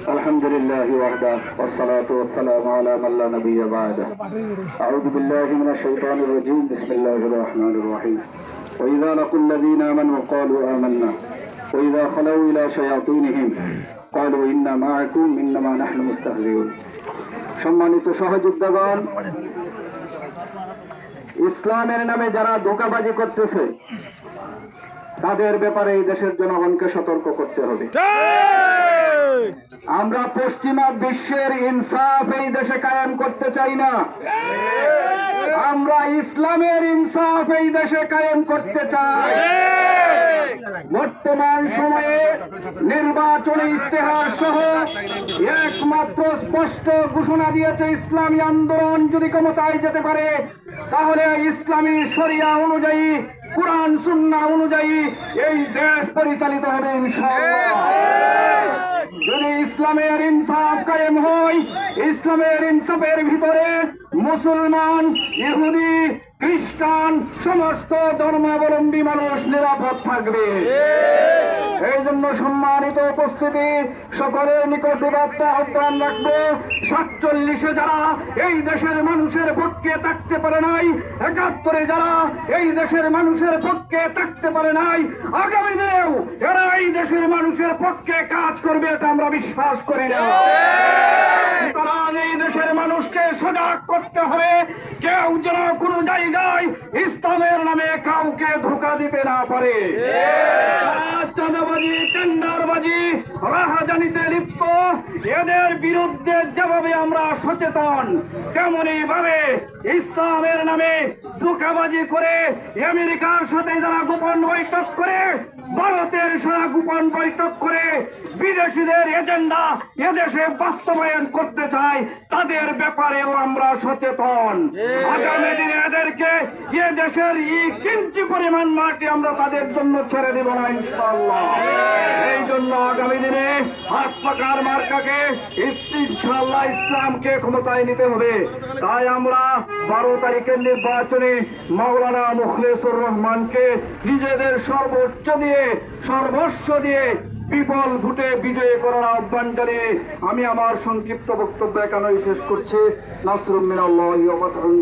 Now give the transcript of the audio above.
الحمد لله وحده والصلاة والسلام على من لا نبي بعده أعوذ بالله من الشيطان الرجيم بسم الله الرحمن الرحيم وإذا لقوا الذين آمنوا قالوا آمنا وإذا خلوا إلى شياطينهم قالوا إنا معكم إنما نحن مستهزئون সম্মানিত সহযোদ্ধাগণ, ইসলামের নামে যারা ধোঁকাবাজি করতেছে তাদের ব্যাপারে এই দেশের জনগণকে সতর্ক করতে হবে। আমরা পশ্চিমা বিশ্বের ইনসাফ এই দেশে কায়েম করতে চাই না, আমরা ইসলামের ইনসাফ এই দেশে কায়েম করতে চাই। বর্তমান সময়ে নির্বাচনী ইশতেহার সহ একমাত্র স্পষ্ট ঘোষণা দিয়েছে, ইসলামী আন্দোলন যদি ক্ষমতায় যেতে পারে তাহলে ইসলামী শরিয়া অনুযায়ী, কুরআন সুন্নাহ অনুযায়ী এই দেশ পরিচালিত হবে ইনশাআল্লাহ। যদি ইসলামের ইনসাফ কায়েম হয়, ইসলামের ইনসাফের ভিতরে মুসলমান, ইহুদি, খ্রিস্টান সমস্ত ধর্মাবলম্বী মানুষ নিরাপদ থাকবে। এই জন্য সম্মানিত উপস্থিতি, সকলের নিকট উদাত্ত আহ্বান রাখবো, 47-এ যারা এই দেশের মানুষের পক্ষে থাকতে পারে নাই, 71-এ যারা এই দেশের মানুষের পক্ষে থাকতে পারে নাই, আগামী দিনেও এরা এই দেশের মানুষের পক্ষে কাজ করবে, এটা আমরা বিশ্বাস করি না। সুতরাং এই দেশের মানুষকে সজাগ করতে হবে, কেউ যেন কোনো জায়গায় ইসলামের নামে কাউকে ধোঁকা দিতে না পারে। চাঁদাবাজি, টেন্ডারবাজি, রাহাজানিতে লিপ্ত, এদের বিরুদ্ধে যেভাবে আমরা সচেতন, তেমনি ভাবে ইসলামের নামে ধোঁকাবাজি করে আমেরিকার সাথে যারা গোপন বৈঠক করে, ভারতের সারা গোপন বৈঠক করে বিদেশিদের এজেন্ডা এদেশে বাস্তবায়ন করতে চায়, তাদের ব্যাপারেও আমরা সচেতন। আগামী দিনে এদেরকে এ দেশের কিঞ্চি পরিমাণ মাটি আমরা তাদের জন্য ছেড়ে দেব না ইনশাআল্লাহ। এই জন্য আগামী দিনে হাত পাকার মার্কাকে ইনশাআল্লাহ ইসলামকে ক্ষমতায় নিতে হবে। তাই আমরা 12 তারিখের নির্বাচনে মাওলানা মুখলেসুর রহমানকে নিজেদের সর্বস্ব দিয়ে বিপুল ভোটে বিজয়ী করার আহ্বান জানিয়ে আমি আমার সংক্ষিপ্ত বক্তব্য এখানেই শেষ করছি। নাসরুম মিনাল্লাহি ওয়া ফাতহুন।